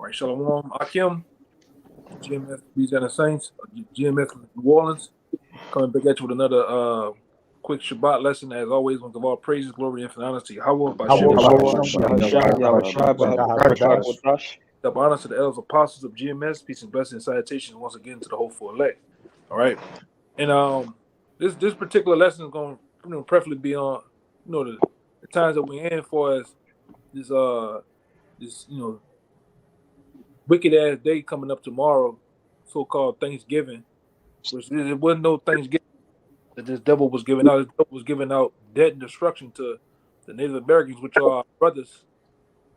right, Shalom, Akim, GMS Louisiana Saints, GMS New Orleans, coming back at you with another quick Shabbat lesson. As always, we give all praises, glory, and infinite honor to Yahweh by Shabbat. Honor to the elders apostles of GMS. Peace and blessings and salutations once again to the hopeful elect. All right, and this particular lesson is going to preferably be on the times that we're in for as this wicked ass day coming up tomorrow, so-called Thanksgiving, which it wasn't no Thanksgiving that this devil was giving out. This devil was giving out death and destruction to the Native Americans, which are our brothers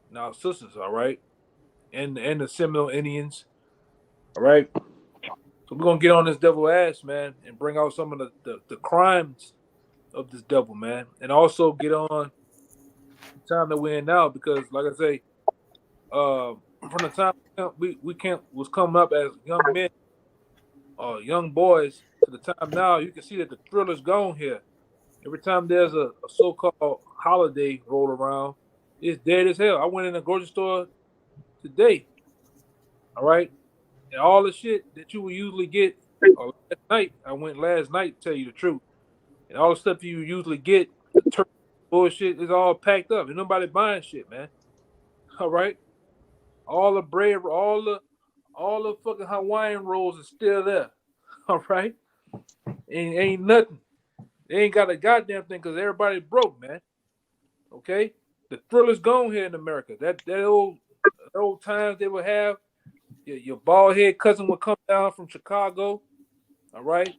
and our sisters, all right, and the Seminole Indians, all right. So we're gonna get on this devil ass, man, and bring out some of the crimes of this devil, man, and also get on the time that we're in now, because, like I say, from the time we was coming up as young men, young boys, to the time now, you can see that the thrill is gone here. Every time there's a so-called holiday roll around, it's dead as hell. I went in a grocery store today, all right, and all the shit that you would usually get last night, I went last night, to tell you the truth, and all the stuff you usually get, the turkey bullshit, is all packed up. Ain't nobody buying shit, man. All right, all the bread, all the fucking Hawaiian rolls is still there. All right, ain't nothing. They ain't got a goddamn thing because everybody broke, man. Okay, the thrill is gone here in America. That old times they would have. Your bald head cousin would come down from Chicago. All right,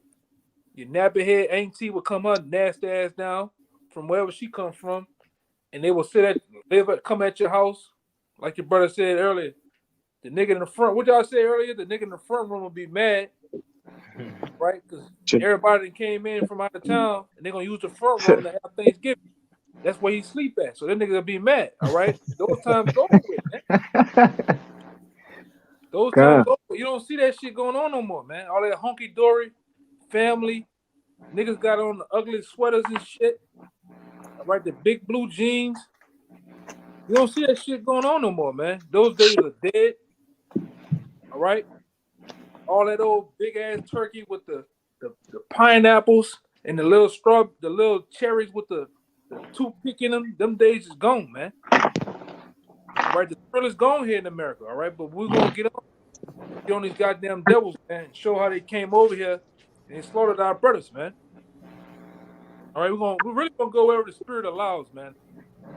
your nappy head auntie would come her nasty ass down from wherever she come from, and they would come at your house, like your brother said earlier. The nigga in the front, what y'all said earlier, the nigga in the front room will be mad, right? Because everybody that came in from out of town, and they're gonna use the front room to have Thanksgiving. That's where he sleep at. So that nigga will be mad. All right, those times over with, man. Those times over. You don't see that shit going on no more, man. All that hunky dory family niggas got on the ugly sweaters and shit. All right, the big blue jeans. You don't see that shit going on no more, man. Those days are dead. All right, all that old big ass turkey with the pineapples and the little cherries with the toothpick in them. Them days is gone, man. All right, the thrill is gone here in America. All right, but we're gonna get on these goddamn devils, man, and show how they came over here and they slaughtered our brothers, man. All right, we're really gonna go wherever the spirit allows, man.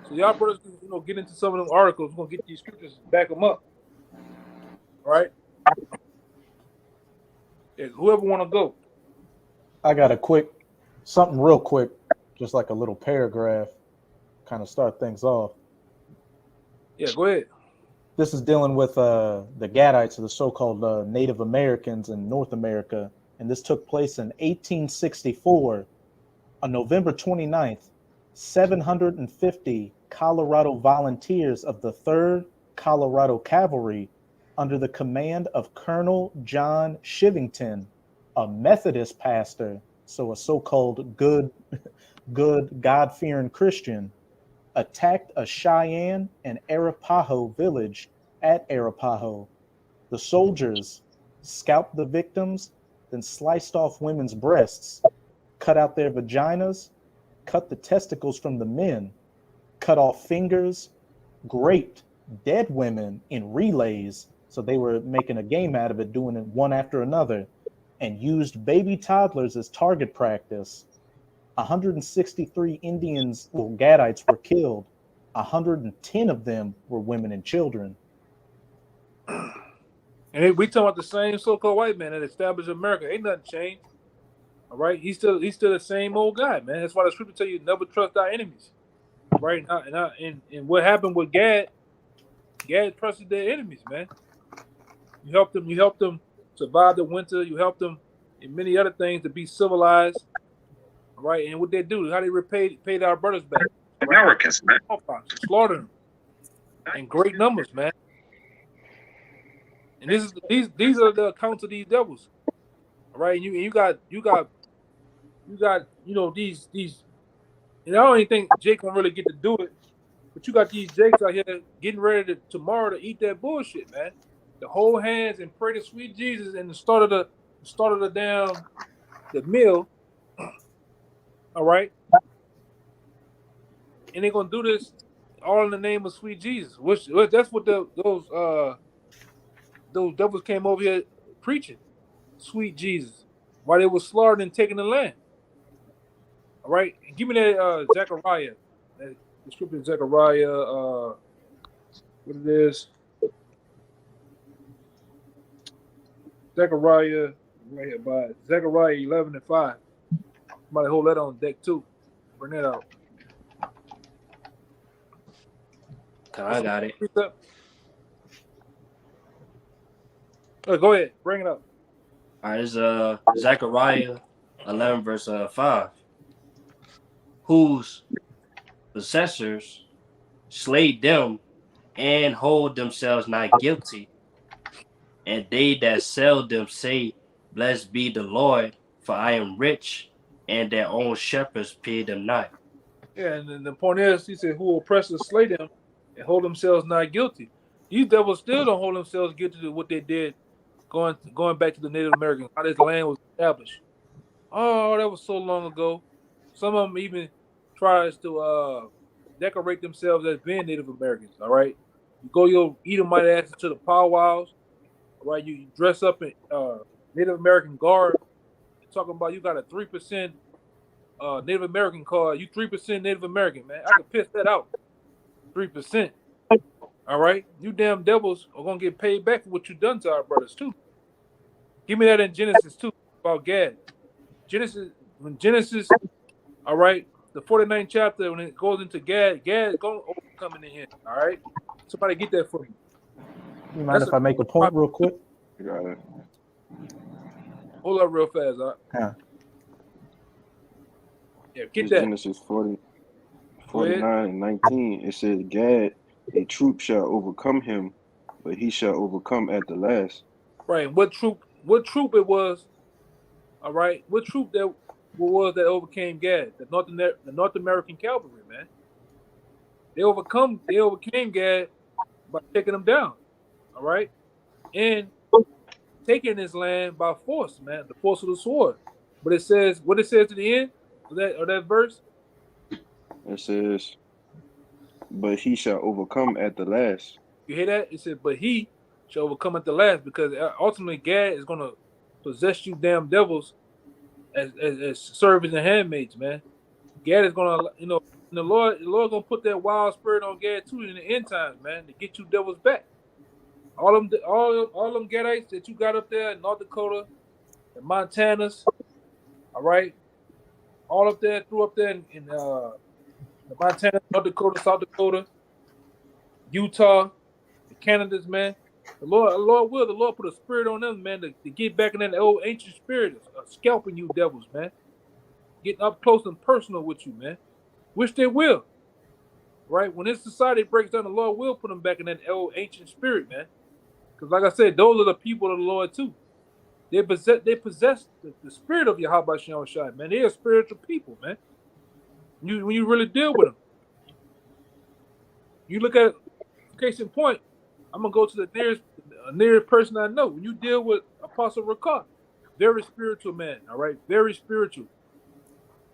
So y'all brothers, get into some of them articles. We're gonna get these scriptures, back them up. All right. Yeah, whoever wanna go. I got something real quick, just like a little paragraph, kind of start things off. Yeah, go ahead. This is dealing with the Gadites, or the so-called Native Americans in North America, and this took place in 1864. On November 29th, 750 Colorado volunteers of the 3rd Colorado Cavalry, under the command of Colonel John Shivington, a Methodist pastor, so a so-called good God-fearing Christian, attacked a Cheyenne and Arapaho village at Arapaho. The soldiers scalped the victims, then sliced off women's breasts, cut out their vaginas, cut the testicles from the men, cut off fingers, raped dead women in relays, so they were making a game out of it, doing it one after another, and used baby toddlers as target practice. 163 Indians, Gadites, were killed. 110 of them were women and children. And we talking about the same so-called white man that established America. Ain't nothing changed. All right, he's still the same old guy, man. That's why the scripture tell you never trust our enemies. Right? And what happened with Gad trusted their enemies, man. You helped them survive the winter. You helped them in many other things to be civilized. All right, and what they do, how they paid our brothers back. Right? Americans, man. Slaughtered them in great numbers, man. And these are the accounts of these devils. All right, and you got these, and I don't even think Jake gonna really get to do it But you got these jakes out here getting ready to tomorrow to eat that bullshit, man. To hold hands and pray to sweet Jesus and the start of the damn the meal, all right? And they're gonna do this all in the name of sweet Jesus. Which that's what those devils came over here preaching. Sweet Jesus. While they were slaughtering and taking the land. All right? And give me that Zechariah. The scripture in Zechariah, what it is? Zechariah, right here by Zechariah 11 and 5. Somebody hold that on deck too. Bring that out. I got it. Oh, go ahead. Bring it up. All right, it's Zechariah 11 verse 5. Whose possessors slay them and hold themselves not guilty, and they that sell them say, Blessed be the Lord, for I am rich, and their own shepherds pay them not. Yeah, and then the point is, he said, who oppressors slay them and hold themselves not guilty. These devils still don't hold themselves guilty to what they did going back to the Native Americans, how this land was established. Oh, that was so long ago. Some of them even tries to decorate themselves as being Native Americans. All right, you go your Edomite asses to the powwows. All right, you dress up in Native American garb. You're talking about you got a 3% Native American card. You 3% Native American, man. I could piss that out. 3%. All right, you damn devils are gonna get paid back for what you done to our brothers too. Give me that in Genesis too about Gad. Genesis, all right, the 49th chapter, when it goes into Gad is going to overcome in the end. All right, somebody get that for me. You mind if I make a point real quick? You got it. Hold up real fast. All right? Yeah, get that. Genesis 49 and 19. It says, Gad, a troop shall overcome him, but he shall overcome at the last. Right. What troop it was? All right. What troop that was that overcame Gad? The North American cavalry, man. They overcame Gad by taking them down. All right, and taking this land by force, man. The force of the sword. But it says what it says to the end of that verse. It says, but he shall overcome at the last. You hear that? It says, but he shall overcome at the last, because ultimately Gad is gonna possess you damn devils as servants and handmaids, man. Gad is gonna, the Lord gonna put that wild spirit on Gad too in the end times, man, to get you devils back. All them Gadites that you got up there in North Dakota, the Montanas, all right, all up there, through up there in the Montana, North Dakota, South Dakota, Utah, the Canadas, man. The Lord put a spirit on them, man, to get back in that old ancient spirit of scalping you devils, man. Getting up close and personal with you, man. Which they will. Right? When this society breaks down, the Lord will put them back in that old ancient spirit, man. Because like I said, those are the people of the Lord too. They possess the spirit of Yahweh Shem Shai, man. They are spiritual people, man. When you really deal with them. You look at, case in point, I'm gonna go to the nearest person I know. When you deal with Apostle Rakar, very spiritual man, all right, very spiritual,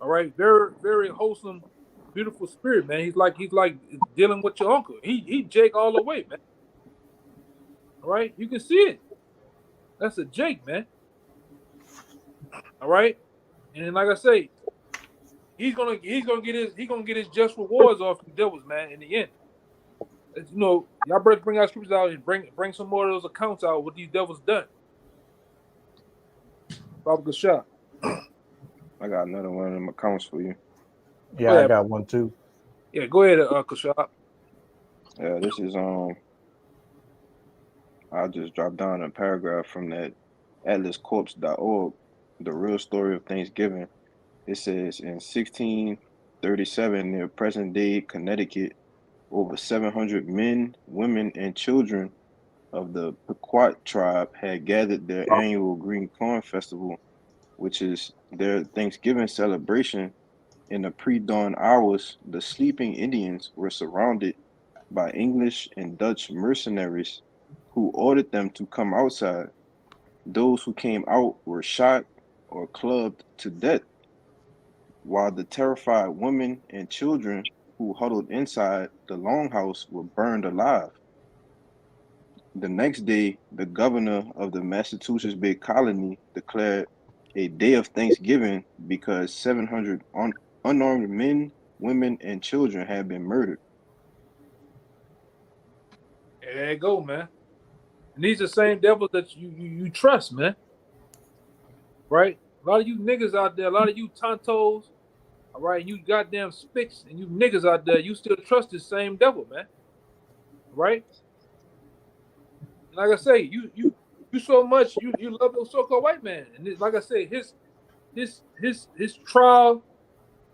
all right, very very wholesome, beautiful spirit, man. He's like dealing with your uncle. He Jake all the way, man. All right, you can see it. That's a Jake, man. All right, and then like I say, he's gonna get his just rewards off the devils, man. In the end. Y'all better bring our scriptures out and bring some more of those accounts out what these devils done. Baba Gashah. I got another one of them accounts for you. Yeah, I got one too. Yeah, go ahead, Gashah. Yeah, this is I'll just drop down a paragraph from that atlascorpse.org, the real story of Thanksgiving. It says in 1637 near present-day Connecticut, over 700 men, women, and children of the Pequot tribe had gathered their annual Green Corn Festival, which is their Thanksgiving celebration In the pre-dawn hours, the sleeping Indians were surrounded by English and Dutch mercenaries who ordered them to come outside. Those who came out were shot or clubbed to death, while the terrified women and children who huddled inside the longhouse were burned alive. The next day, the governor of the Massachusetts Bay Colony declared a day of Thanksgiving because 700 unarmed men, women, and children had been murdered. There you go, man. And these are the same devils that you trust, man. Right? A lot of you niggas out there, a lot of you tontos, all right, you goddamn spicks and you niggas out there, you still trust this same devil, man. Right? Like I say, you so much you love those so-called white man, and like I say, his trial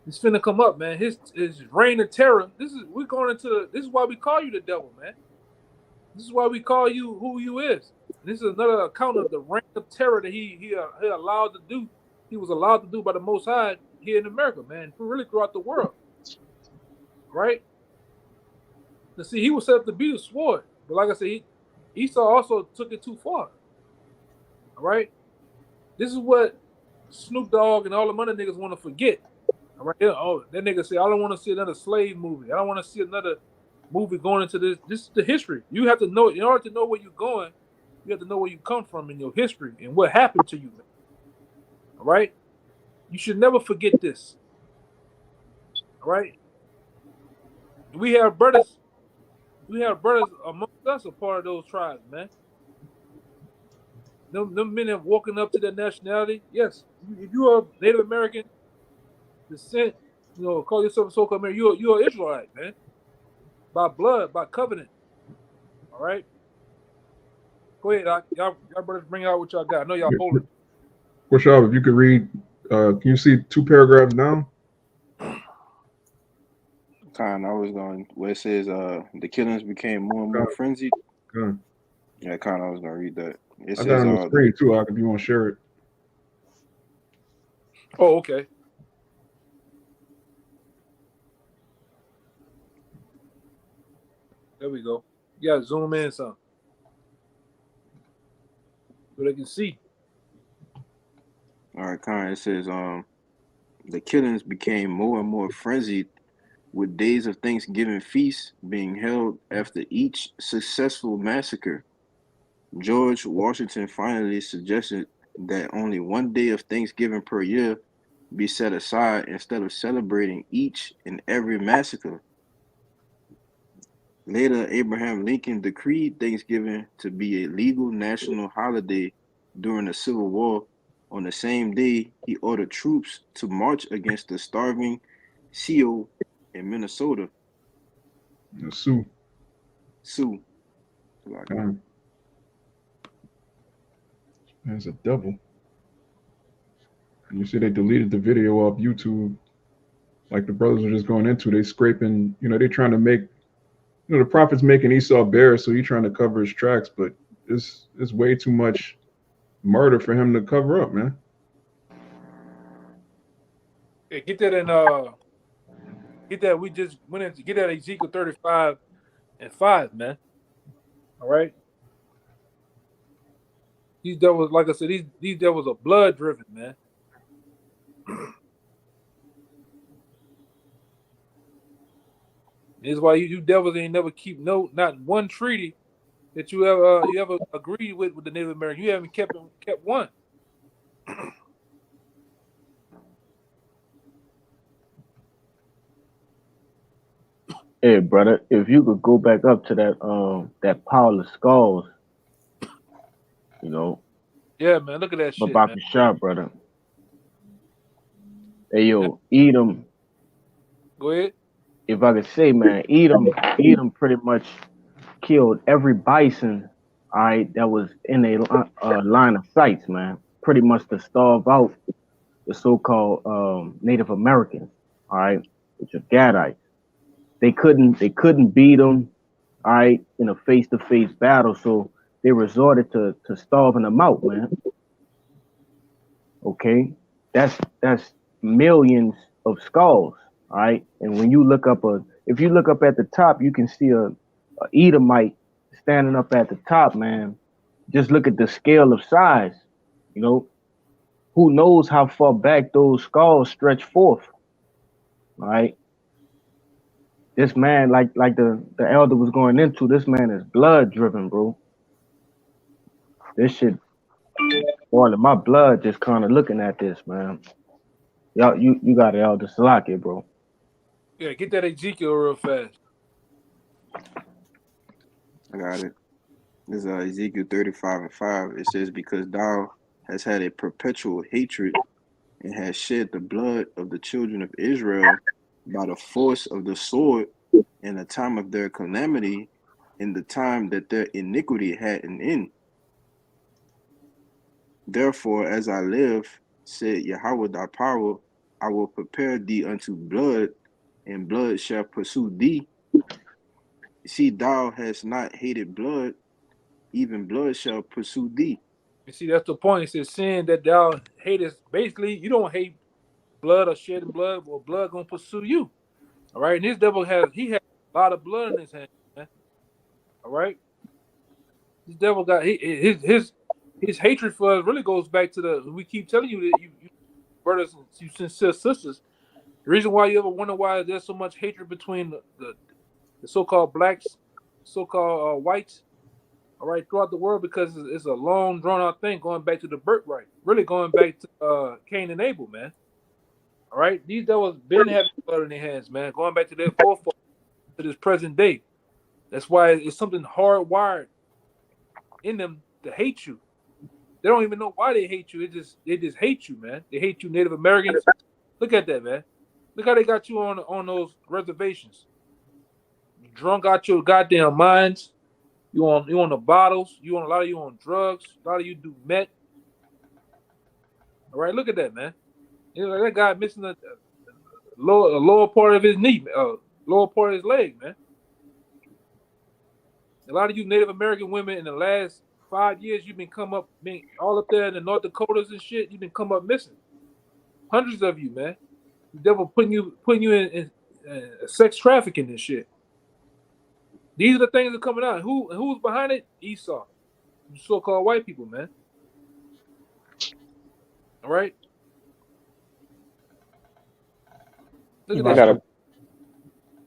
is finna come up, man. His reign of terror. This is why we call you the devil, man. This is why we call you who you is. This is another account of the reign of terror that he allowed to do. He was allowed to do by the Most High here in America, man. Really throughout the world, right? Now, see, he was set up to be the sword, but like I said, Esau also took it too far. All right, this is what Snoop Dogg and all the other niggas want to forget. All right, oh, that nigga said, I don't want to see another slave movie. I don't want to see another movie going into this. This is the history. You have to know, in order to know where you're going, you have to know where you come from in your history and what happened to you. Man. All right, you should never forget this. All right, we have brothers. We have brothers amongst us a part of those tribes, man. Them men have woken up to their nationality. Yes, if you are Native American descent, call yourself a so-called American, you're an Israelite, man. By blood, by covenant. All right? Go ahead, y'all brothers bring out what y'all got. I know y'all hold it. Push up, if you could read, can you see 2 paragraphs down? I was going where it says the killings became more and more frenzied. Yeah, I was gonna read that. It says I got on the screen too, if you want to share it. Oh, okay. There we go. You gotta zoom in some. So they can see. All right, it says the killings became more and more frenzied, with days of Thanksgiving feasts being held after each successful massacre. George Washington finally suggested that only one day of Thanksgiving per year be set aside instead of celebrating each and every massacre. Later, Abraham Lincoln decreed Thanksgiving to be a legal national holiday during the Civil War. On the same day, he ordered troops to march against the starving Sioux in Minnesota. Sioux. There's a devil. And you see they deleted the video off YouTube. Like the brothers were just going into, they scraping, they trying to make, the prophet's making Esau bare, so he's trying to cover his tracks, but it's way too much murder for him to cover up, man. Yeah, get that in get that we just went into get that Ezekiel 35:5, man. All right. These devils, like I said, these devils are blood driven, man. This is why you devils ain't never keep not one treaty that you ever agreed with the Native American. You haven't kept one. Hey, brother, if you could go back up to that pile of skulls, Yeah, man, look at that shit, about man. the shot, brother. Hey, yo, Edom. Go ahead. If I could say, man, Edom pretty much killed every bison, all right, that was in a line of sights, man. Pretty much to starve out the so-called Native Americans, all right, which are Gadites. They couldn't beat them, all right, in a face-to-face battle, so they resorted to starving them out, man. Okay, that's millions of skulls. All right, and when you look up if you look up at the top, you can see a Edomite standing up at the top, man. Just look at the scale of size. You know, who knows how far back those skulls stretch forth? All right, this man, like the elder was going into, this man is blood driven, bro. This shit boiling my blood just kind of looking at this, man. Y'all, you got it, elder Salaki, bro. Yeah, get that Ezekiel real fast. I got it. This is Ezekiel 35:5. It says, because thou hast had a perpetual hatred and hast shed the blood of the children of Israel by the force of the sword in the time of their calamity, in the time that their iniquity had an end. Therefore, as I live, said Yahweh thy power, I will prepare thee unto blood, and blood shall pursue thee. See, thou hast not hated blood, even blood shall pursue thee. You see, that's the point. It says sin that thou hatest. Basically, you don't hate blood or shedding blood, or blood gonna pursue you. All right. And this devil has a lot of blood in his hand, man. All right. This devil got his hatred for us really goes back to we keep telling you that you brothers and you sincere sisters. The reason why you ever wonder why there's so much hatred between the so-called blacks, so-called whites, all right, throughout the world, because it's a long, drawn-out thing going back to the birthright, really going back to Cain and Abel, man. All right, these devils been having blood in their hands, man, going back to their forefathers to this present day. That's why it's something hardwired in them to hate you. They don't even know why they hate you. They just hate you, man. They hate you, Native Americans. Look at that, man. Look how they got you on those reservations. You drunk out your goddamn minds. You on the bottles. A lot of you on drugs. A lot of you do meth. All right, look at that, man. You know, that guy missing a lower part of his knee, lower part of his leg, man. A lot of you Native American women in the last 5 years, you've been all up there in the North Dakotas and shit. You've been come up missing. Hundreds of you, man. The devil putting you in sex trafficking and shit. These are the things that are coming out. Who's behind it? Esau, you so-called white people, man. All right. Look at I that.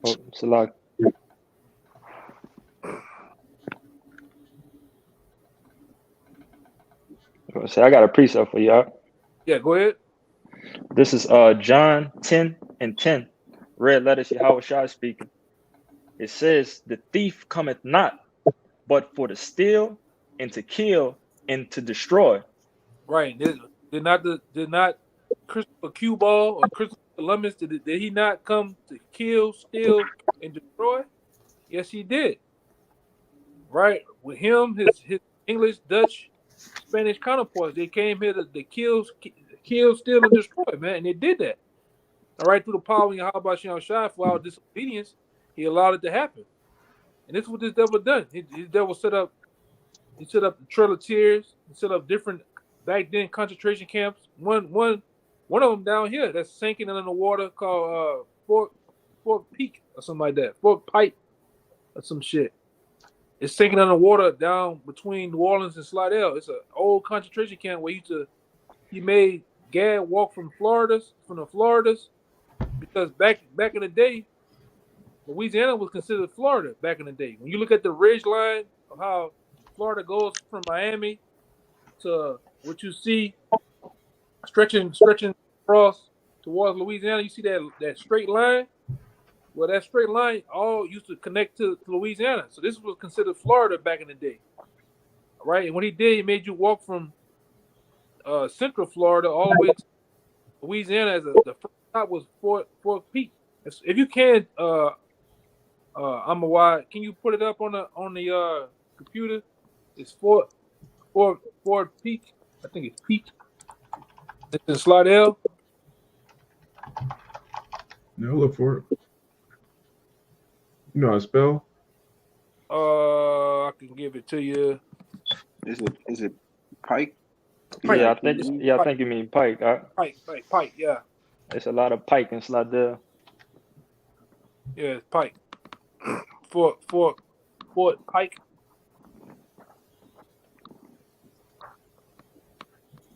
got a Salak. So I got a precept for y'all. Yeah, go ahead. This is John 10:10. Red letters, Yahweh Shai speaking. It says, the thief cometh not, but for to steal and to kill and to destroy. Right. Did not Christopher Cue Ball or Christopher Columbus, did he not come to kill, steal, and destroy? Yes, he did. Right. With him, his English, Dutch, Spanish counterparts, they came here to kill, steal, and destroy, man. And they did that. All right, through the power of Yahweh Shem Shai for our disobedience, he allowed it to happen. And this is what this devil done. His devil set up the Trail of Tears, he set up different back then concentration camps. One of them down here that's sinking under the water called Fort Peak or something like that. Fort Pipe or some shit. It's sinking under the water down between New Orleans and Slidell. It's an old concentration camp where he made Gad walk from the Floridas, because back in the day, Louisiana was considered Florida back in the day. When you look at the ridge line of how Florida goes from Miami to what you see stretching across towards Louisiana, you see that straight line. Well, that straight line all used to connect to Louisiana. So this was considered Florida back in the day. All right. And what he did, he made you walk from central Florida all the way to Louisiana. As the first stop was Fort Peak. If you can, can you put it up on the computer? It's Fort Peak. I think it's Peak. It's in Slidell. No, look for it. You know how to spell? I can give it to you. Is it Pike? Pike. Yeah, I think you mean Pike. Pike. Yeah. It's a lot of pike in Slidell. Yeah, it's Pike. Fort Pike.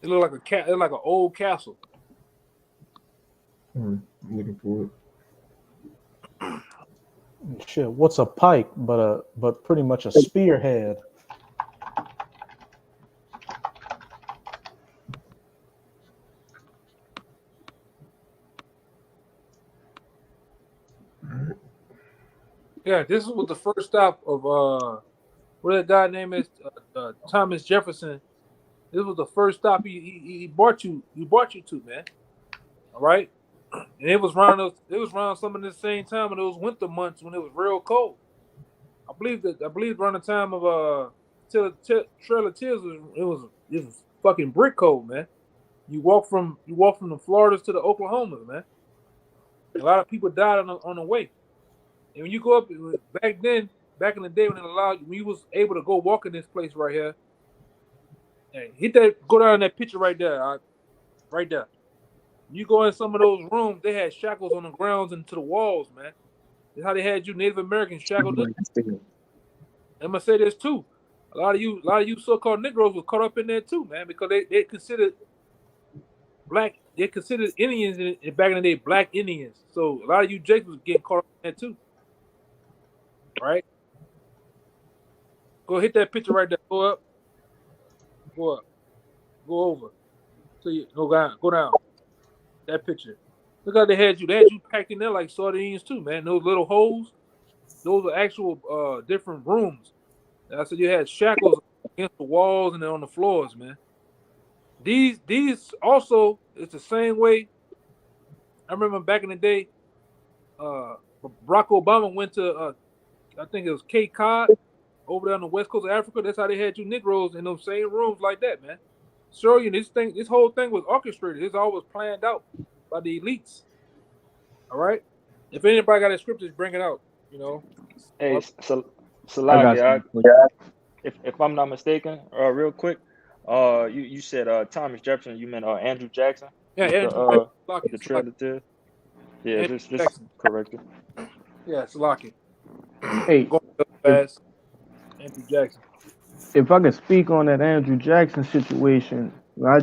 It looked like a cat. It looked like an old castle. I'm looking for it. Shit, what's a pike but pretty much a spearhead? Yeah, this was the first stop of what that guy name is Thomas Jefferson. This was the first stop he brought you to, man. All right, and it was around some of the same time in those winter months when it was real cold. I believe around the time of Trail of Tears it was fucking brick cold, man. You walk from the Floridas to the Oklahomas, man. A lot of people died on the way. And when you go up back in the day when you was able to go walk in this place right here, hey, go down that picture right there, right there. You go in some of those rooms, they had shackles on the grounds and to the walls, man. That's how they had you Native Americans shackled up. I'm gonna say this too. A lot of you so-called Negroes were caught up in there too, man, because they considered Indians back in the day black Indians. So a lot of you Jakes was getting caught up in there too. Right? Go hit that picture right there. Go up. Go over. So you go down. That picture. Look how they had you packed in there like sardines too, man. Those little holes, those are actual different rooms. And I said you had shackles against the walls and then on the floors, man. These also it's the same way. I remember back in the day, Barack Obama went to I think it was Cape Cod over there on the west coast of Africa. That's how they had you Negroes in those same rooms like that, man. Show you this whole thing was orchestrated. It's always planned out by the elites. All right. If anybody got a scriptures, bring it out. You know. Hey, I got Salaki, some. if I'm not mistaken, real quick, you said Thomas Jefferson. You meant Andrew Jackson Yeah, with Andrew the Trail of Tears. Yeah, Andrew just Jackson. correct it. Yeah, Salaki. Hey, Going fast. Andrew Jackson. if I could speak on that Andrew Jackson situation, I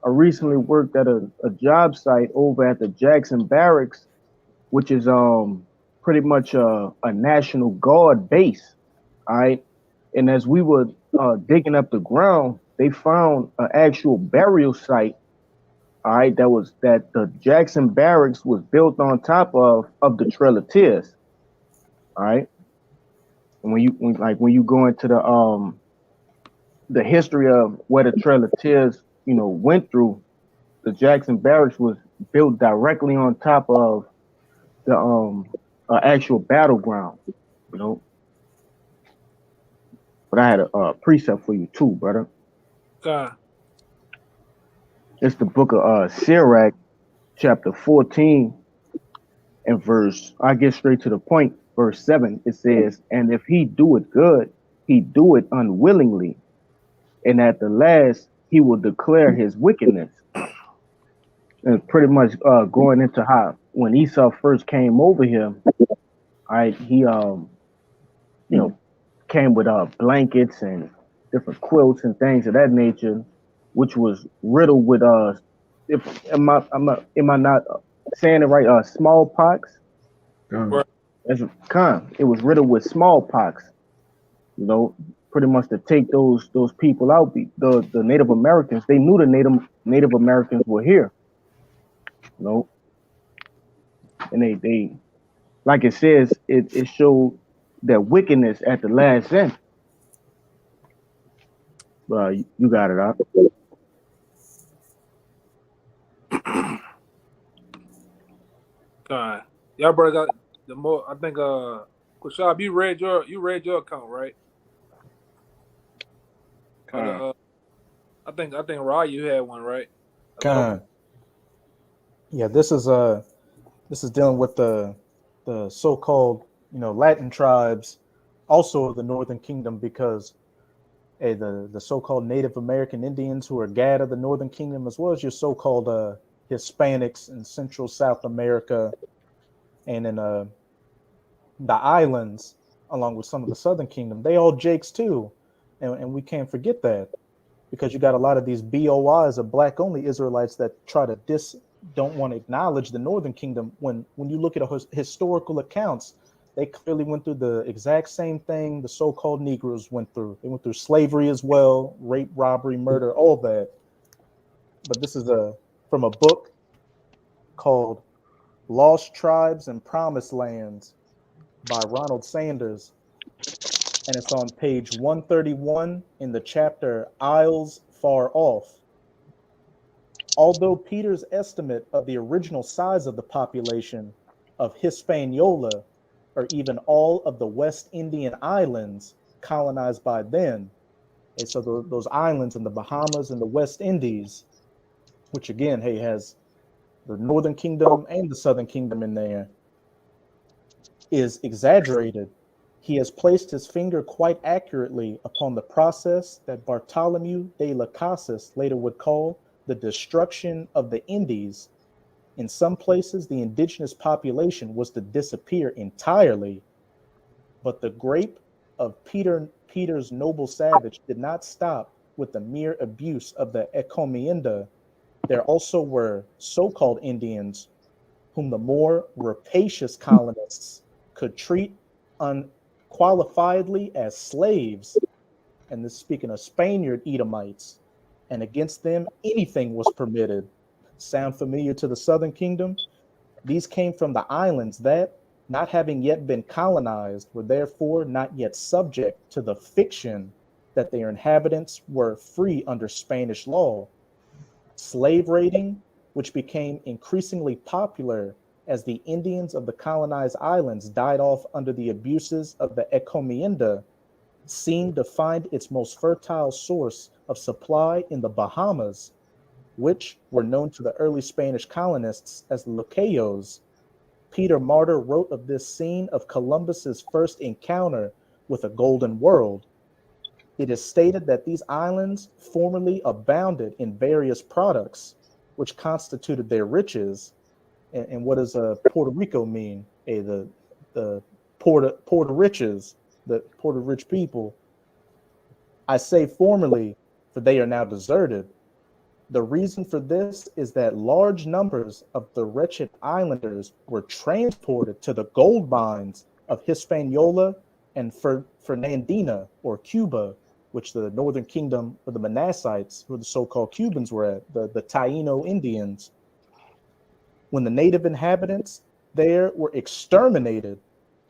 recently worked at a job site over at the Jackson Barracks, which is pretty much a National Guard base. All right. And as we were digging up the ground, they found an actual burial site. All right, that the Jackson Barracks was built on top of the Trail of Tears. All right. And when you go into the history of what the Trail of Tears, went through, the Jackson Barracks was built directly on top of the actual battleground, you know. But I had a precept for you too, brother. God. It's the book of Sirach, chapter 14, and I get straight to the point, verse 7. It says, "And if he do it good, he do it unwillingly, and at the last he will declare his wickedness." And pretty much going into how when Esau first came over here, he came with blankets and different quilts and things of that nature, which was riddled with if am I not saying it right? Smallpox. God. As a con, it was riddled with smallpox. You know, pretty much to take those people out. The Native Americans, they knew the Native Americans were here. You know, and they like it says, it showed that wickedness at the last end. You got it out. God. Y'all brother got the more I think Kushab, you read your account, right? I think Rod, you had one, right? Con. Yeah, this is dealing with the so-called Latin tribes, also of the Northern Kingdom, because the so-called Native American Indians who are Gad of the Northern Kingdom, as well as your so-called Hispanics in Central South America and in the islands, along with some of the Southern Kingdom. They all Jakes too, and we can't forget that because you got a lot of these BOIs of black only Israelites that try to don't want to acknowledge the Northern Kingdom. When you look at historical accounts, they clearly went through the exact same thing the so-called Negroes went through. They went through slavery as well, rape, robbery, murder, all that. But this is from a book called Lost Tribes and Promised Lands by Ronald Sanders. And it's on page 131 in the chapter Isles Far Off. Although Peter's estimate of the original size of the population of Hispaniola, or even all of the West Indian islands colonized by then, and so those islands in the Bahamas and the West Indies, which again, hey, has the Northern Kingdom and the Southern Kingdom in there, is exaggerated. He has placed his finger quite accurately upon the process that Bartholomew de las Casas later would call the destruction of the Indies. In some places, the indigenous population was to disappear entirely, but the grape of Peter's noble savage did not stop with the mere abuse of the encomienda. There also were so-called Indians whom the more rapacious colonists could treat unqualifiedly as slaves, and this speaking of Spaniard Edomites, and against them anything was permitted. Sound familiar to the Southern Kingdom? These came from the islands that, not having yet been colonized, were therefore not yet subject to the fiction that their inhabitants were free under Spanish law. Slave raiding, which became increasingly popular as the Indians of the colonized islands died off under the abuses of the encomienda, seemed to find its most fertile source of supply in the Bahamas, which were known to the early Spanish colonists as the Lucayos. Peter Martyr wrote of this scene of Columbus's first encounter with a golden world. It is stated that these islands formerly abounded in various products, which constituted their riches. And what does Puerto Rico mean? Hey, the Puerto riches, the Puerto rich people. I say formerly, for they are now deserted. The reason for this is that large numbers of the wretched islanders were transported to the gold mines of Hispaniola and Fernandina, or Cuba, which the Northern Kingdom of the Manassites, who the so-called Cubans were at, the Taino Indians. When the native inhabitants there were exterminated,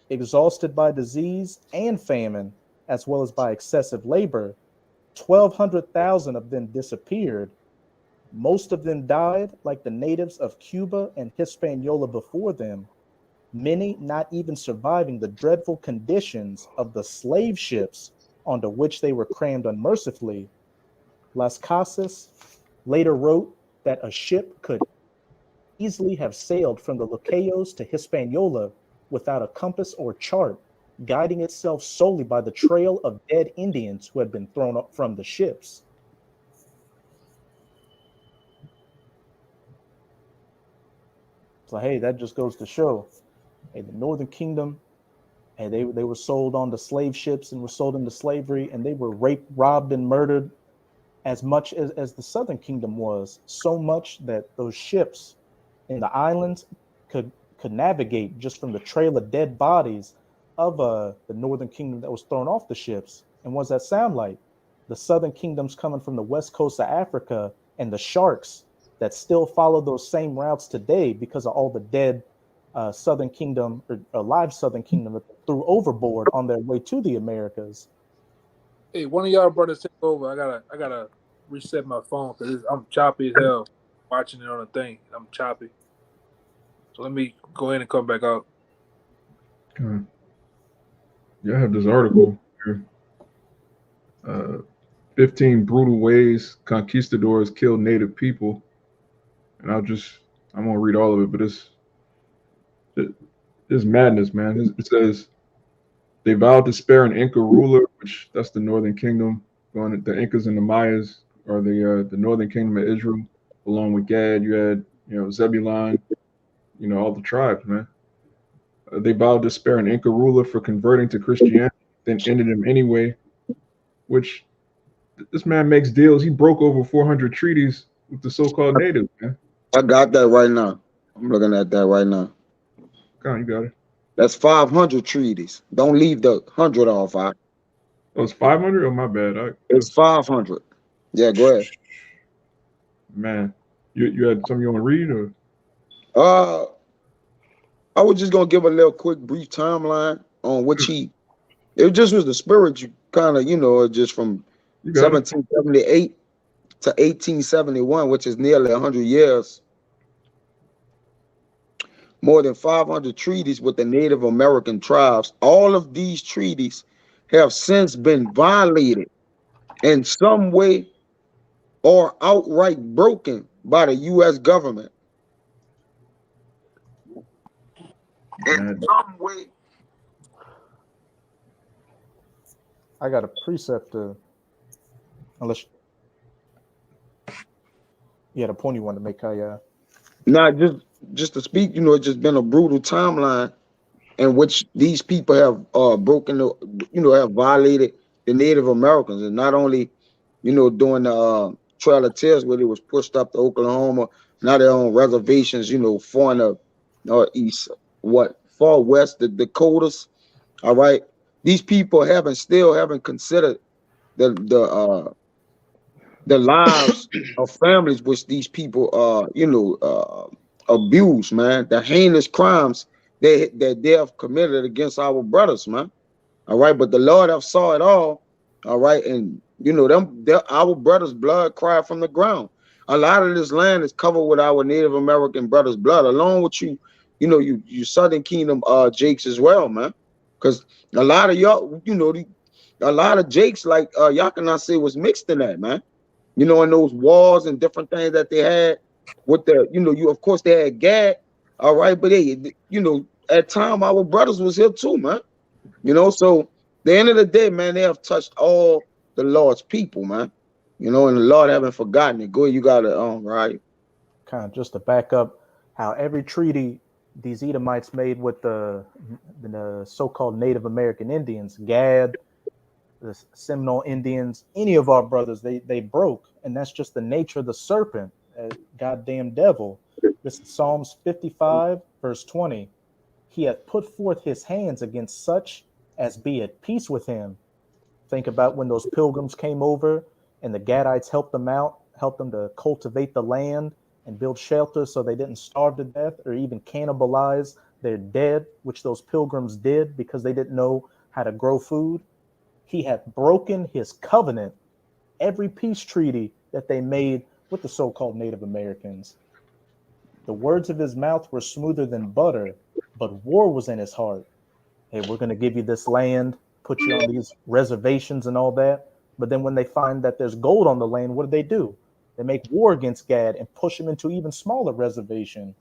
exhausted by disease and famine, as well as by excessive labor, 1,200,000 of them disappeared. Most of them died like the natives of Cuba and Hispaniola before them, many not even surviving the dreadful conditions of the slave ships onto which they were crammed unmercifully. Las Casas later wrote that a ship could easily have sailed from the Lucayos to Hispaniola without a compass or chart, guiding itself solely by the trail of dead Indians who had been thrown up from the ships. So hey, that just goes to show, hey, the Northern Kingdom, hey, they were sold on the slave ships and were sold into slavery, and they were raped, robbed, and murdered as much as the Southern Kingdom was. So much that those ships in the islands could navigate just from the trail of dead bodies of the Northern Kingdom that was thrown off the ships. And what does that sound like? The Southern Kingdoms coming from the west coast of Africa, and the sharks that still follow those same routes today because of all the dead Southern Kingdom or alive Southern Kingdom that threw overboard on their way to the Americas. Hey, one of y'all brothers take over. I gotta reset my phone because I'm choppy as hell watching it on the thing. I'm choppy. So let me go ahead and come back out. Okay. Yeah, I have this article here. 15 brutal ways conquistadors killed native people. And I'm gonna read all of it, but it's madness, man. It says they vowed to spare an Inca ruler, which that's the Northern Kingdom. The Incas and the Mayas are the Northern Kingdom of Israel. Along with Gad, you had Zebulon, all the tribes, man. They vowed to spare an Inca ruler for converting to Christianity, then ended him anyway, which this man makes deals. He broke over 400 treaties with the so-called natives, man. I got that right now. I'm looking at that right now. Come on, you got it. That's 500 treaties. Don't leave the 100 off. Oh, it's 500? Oh, my bad. It's 500. Yeah, go ahead. Man, you had something you want to read? Or? I was just going to give a little quick brief timeline on which it just was the spirit you kind of, just from 1778 to 1871, which is nearly 100 years. More than 500 treaties with the Native American tribes. All of these treaties have since been violated in some way or outright broken by the U.S. government. In some way. I got a precept unless you had a point you wanted to make, Kaya. Not just to speak, it's just been a brutal timeline in which these people have broken have violated the Native Americans, and not only during the Trail of Tears where they was pushed up to Oklahoma, now they're on reservations, far in the east, far west, the Dakotas. All right, these people still haven't considered the lives of families which these people abuse, man. The heinous crimes that they have committed against our brothers, man. All right, but the Lord have saw it all. All right, and our brothers' blood cried from the ground. A lot of this land is covered with our Native American brothers' blood, along with you Southern Kingdom Jakes as well, man. Because a lot of y'all, a lot of Jakes like y'all cannot say was mixed in that, man. In those wars and different things that they had with of course they had Gad, all right, but at time our brothers was here too, man. So the end of the day, man, they have touched all the Lord's people, man. And the Lord haven't forgotten it. Go, you got it, right. Kind of just to back up how every treaty these Edomites made with the so-called Native American Indians, Gad, the Seminole Indians, any of our brothers, they broke, and that's just the nature of the serpent, goddamn devil. This is Psalms 55, verse 20. He hath put forth his hands against such as be at peace with him. Think about when those pilgrims came over and the Gadites helped them out, helped them to cultivate the land and build shelters so they didn't starve to death or even cannibalize their dead, which those pilgrims did because they didn't know how to grow food. He hath broken his covenant, every peace treaty that they made with the so-called Native Americans. The words of his mouth were smoother than butter, but war was in his heart. Hey, we're going to give you this land, put you on these reservations and all that. But then when they find that there's gold on the land, what do? They make war against Gad and push him into even smaller reservation.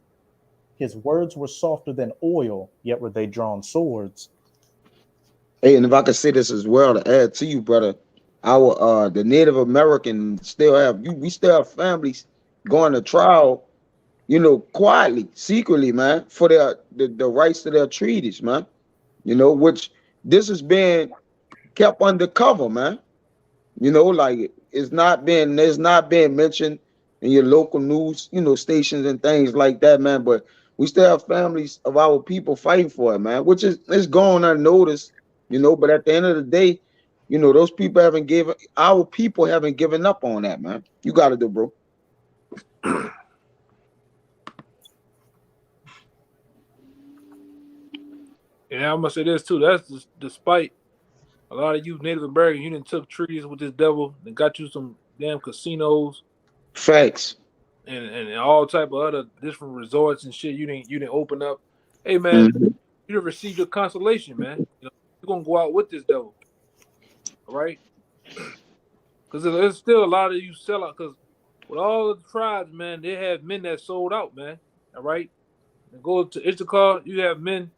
His words were softer than oil, yet were they drawn swords. Hey, and if I could say this as well to add to you, brother, our the Native American we still have families going to trial, quietly, secretly, man, for the rights to their treaties, man. Which this is being kept undercover, man. Like it's not being mentioned in your local news, stations and things like that, man. But we still have families of our people fighting for it, man, which is going unnoticed, but at the end of the day, those people our people haven't given up on that, man. You got to do, bro. Yeah, I'm gonna say this too. That's despite a lot of you Native Americans, you done took treaties with this devil and got you some damn casinos. Facts. And all type of other different resorts and shit. You didn't open up. Hey man, you done received your consolation, man. You're gonna go out with this devil. All right? Because there's still a lot of you sell out. Because with all of the tribes, man, they have men that sold out, man. All right? And go to Issachar, you have men,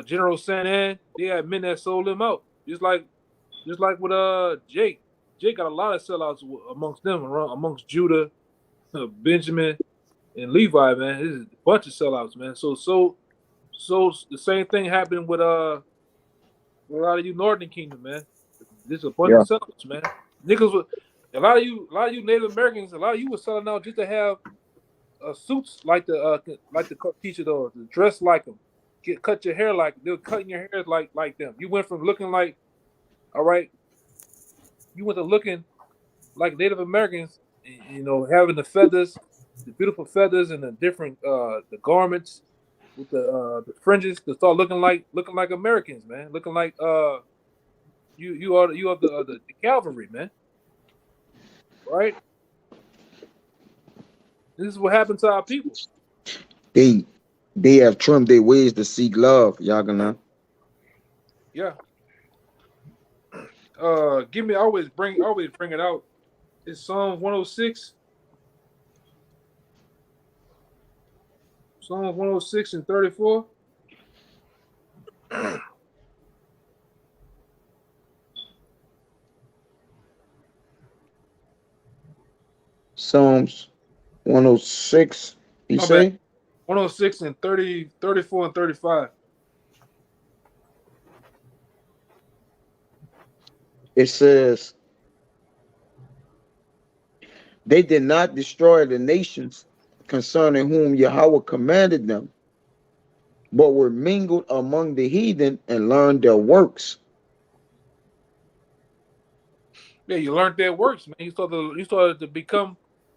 General San, they have men that sold them out. Just like with Jake. Jake got a lot of sellouts amongst them, amongst Judah, Benjamin, and Levi, man. This is a bunch of sellouts, man. So the same thing happened with a lot of you Northern Kingdom, man. There's a bunch of Yeah. sellouts, man. Niggas with a lot of you Native Americans, a lot of you were selling out just to have suits like the conquistadors, to dress like them, cut your hair like they're cutting your hair like them. You went from looking like, all right, you went to looking like Native Americans, you know, having the feathers, the beautiful feathers, and the different the garments with the fringes to start looking like Americans, man. Looking like you are the cavalry, man. Right? This is what happened to our people. They have trimmed their ways to seek love, Yagana. Yeah. Give me. I always bring it out. It's Psalms 106. Psalms 106 and 34. Psalms 106. You My bad. say? 106 and 30, 34 and 35. It says, they did not destroy the nations concerning whom Yahweh commanded them, but were mingled among the heathen and learned their works. Yeah, you learned their works, man. You started to become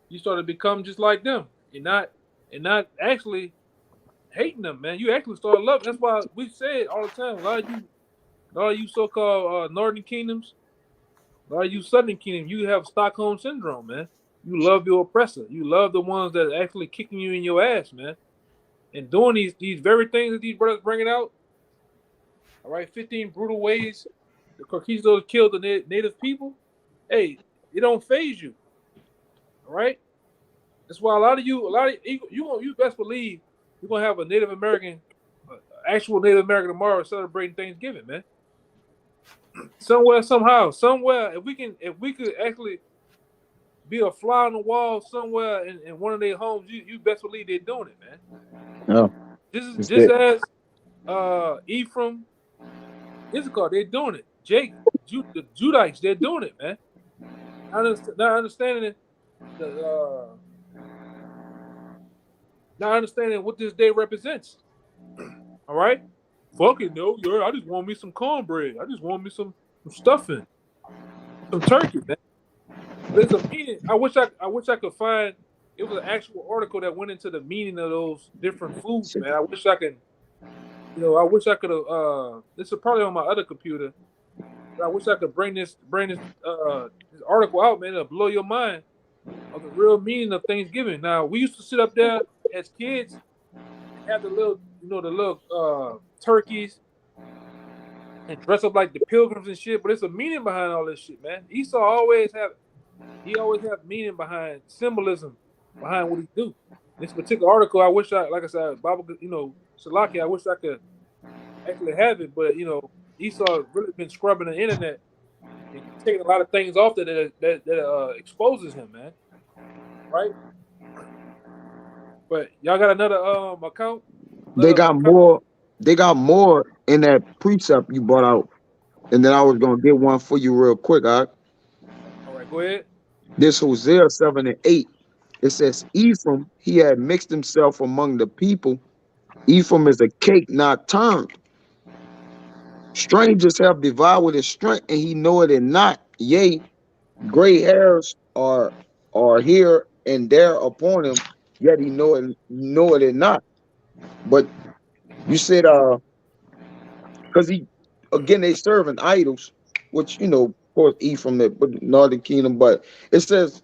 just like them. You're not actually hating them, man. You actually started loving. That's why we say it all the time. A lot of you so-called Northern Kingdoms, a lot of you Southern Kingdom, you have Stockholm syndrome, man. You love your oppressor. You love the ones that are actually kicking you in your ass, man. And doing these very things that these brothers bringing out. All right, 15 brutal ways the conquistadors killed the native people. Hey, it don't phase you. All right. That's why a lot of you best believe you're gonna have a Native American, actual Native American tomorrow celebrating Thanksgiving, man. Somewhere, somehow, somewhere, if we could actually be a fly on the wall somewhere in one of their homes, you best believe they're doing it, man. No, This is it's just it. as Ephraim, Issachar, they're doing it. Jake, the Judites, they're doing it, man. Not understanding the not understanding what this day represents. All right, fuck it, no, yo, I just want me some cornbread. I just want me some stuffing, some turkey, man. There's a meaning. I wish I could find. It was an actual article that went into the meaning of those different foods, man. I wish I could. I wish I could have. This is probably on my other computer. But I wish I could bring this this article out, man. It'll blow your mind of the real meaning of Thanksgiving. Now we used to sit up there as kids and have the little, the little turkeys and dress up like the pilgrims and shit. But it's a meaning behind all this shit, man. Esau always have meaning behind symbolism behind what he do. This particular article, I wish like I said, Baba, Salaki, I wish I could actually have it, but Esau really been scrubbing the internet and taking a lot of things off that exposes him, man. Right? But y'all got another account? They got more. They got more in that precept you brought out, and then I was gonna get one for you real quick. All right, go ahead. This Hosea 7 and 8. It says, Ephraim, he had mixed himself among the people. Ephraim is a cake not turned. Strangers have devoured his strength, and he knoweth it not. Yea, gray hairs are here and there upon him, yet he knoweth it not. But you said, because they serving idols, which of course Ephraim, the Northern Kingdom, but it says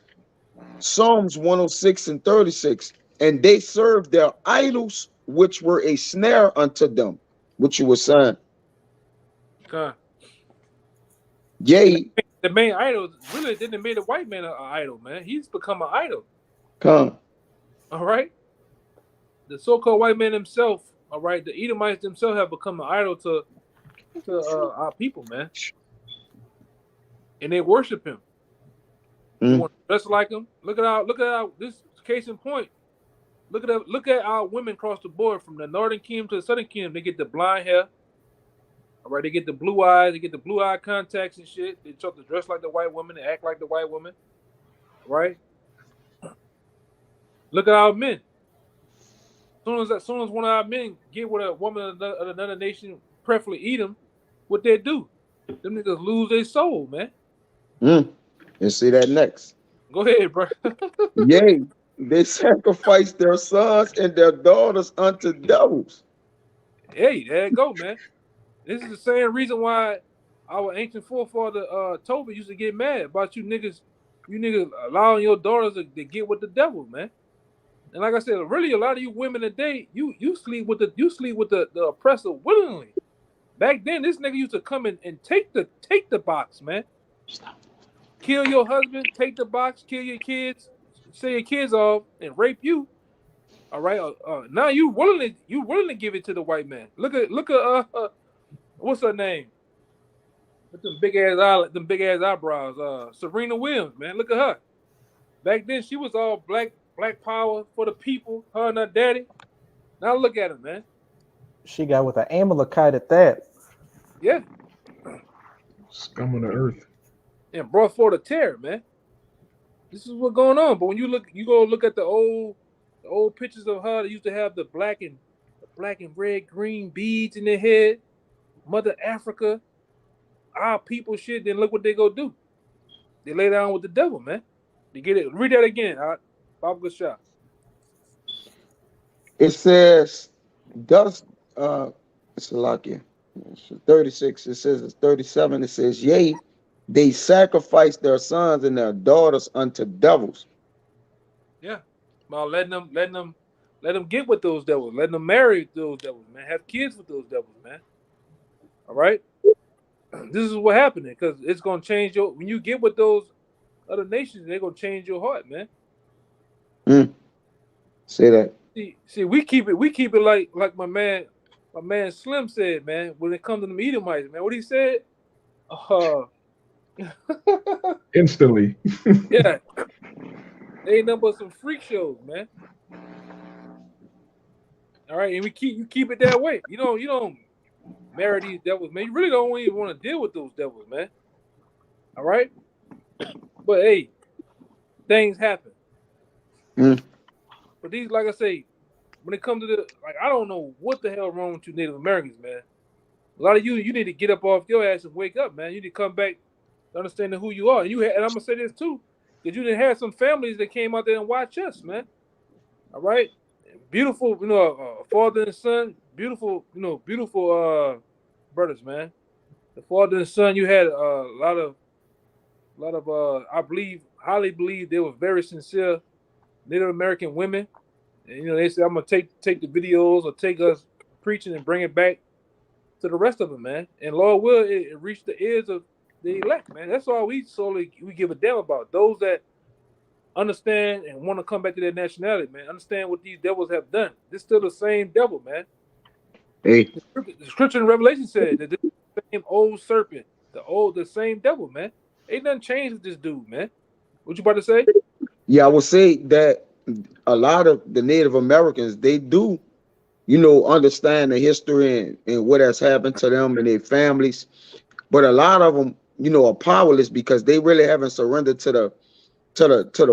Psalms 106 and 36, and they served their idols, which were a snare unto them, which you were saying. Okay. Yea. The main idol really didn't make the white man an idol, man. He's become an idol. Come. All right. The so-called white man himself, all right, the Edomites themselves have become an idol to our people, man. And they worship him. They want to dress like him. Look at this case in point. Look at our women across the board from the northern kingdom to the southern kingdom. They get the blonde hair. All right, they get the blue eyes. They get the blue eye contacts and shit. They try to dress like the white woman. They act like the white woman. Right. Look at our men. As soon as one of our men get with a woman of another nation, preferably Edom, what they do? Them niggas lose their soul, man. And see that next. Go ahead, bro. Yea, they sacrifice their sons and their daughters unto devils. Hey, there you go, man. This is the same reason why our ancient forefather Tobit used to get mad about you niggas allowing your daughters to get with the devil, man. And like I said, really a lot of you women today, you sleep with the oppressor willingly. Back then, this nigga used to come in and take the box, man. Kill your husband, take the box, kill your kids, say your kids off, and rape you. All right. Now you willing to give it to the white man. Look at what's her name? With them big ass eyebrows. Serena Williams, man. Look at her. Back then she was all black power for the people. Her and her daddy. Now look at her, man. She got with an Amalekite at that. Yeah. Scum of the earth. And brought forth a terror, man. This is what's going on. But when you go look at the old pictures of her that used to have the black and red green beads in their head, Mother Africa, our people shit, then look what they go do. They lay down with the devil, man. They get it. Read that again, Bob Gashah. It says, thus, it's a lot here. 36, it says it's 37, it says, yea, they sacrifice their sons and their daughters unto devils. Yeah. Well, letting them get with those devils, letting them marry those devils, man. Have kids with those devils, man. All right. This is what happened because it's gonna change when you get with those other nations, they're gonna change your heart, man. Say that. See, we keep it like my man Slim said, man. When it comes to the Edomites, man, what he said, Instantly. Yeah, they ain't nothing but some freak shows, man. All right, and you keep it that way. You don't marry these devils, man. You really don't even want to deal with those devils, man. All right, but hey, things happen. But these, like I say, when it comes to I don't know what the hell wrong with you Native Americans, man. A lot of you need to get up off your ass and wake up, man. You need to come back to understanding who you are. And I'm gonna say this too, because you didn't have some families that came out there and watch us, man. All right, beautiful, father and son, beautiful brothers, man. The father and son, you had a lot of I highly believe they were very sincere Native American women. And they said, I'm gonna take the videos or take us preaching and bring it back to the rest of them, man. And Lord will it reach the ears of the elect, man. That's all we give a damn about. Those that understand and want to come back to their nationality, man. Understand what these devils have done. This still the same devil, man. Hey. The scripture in Revelation said that this is the same old serpent, the same devil, man. Ain't nothing changed with this dude, man. What you about to say? Yeah, I would say that a lot of the Native Americans, they do, understand the history and what has happened to them and their families. But a lot of them, are powerless because they really haven't surrendered to the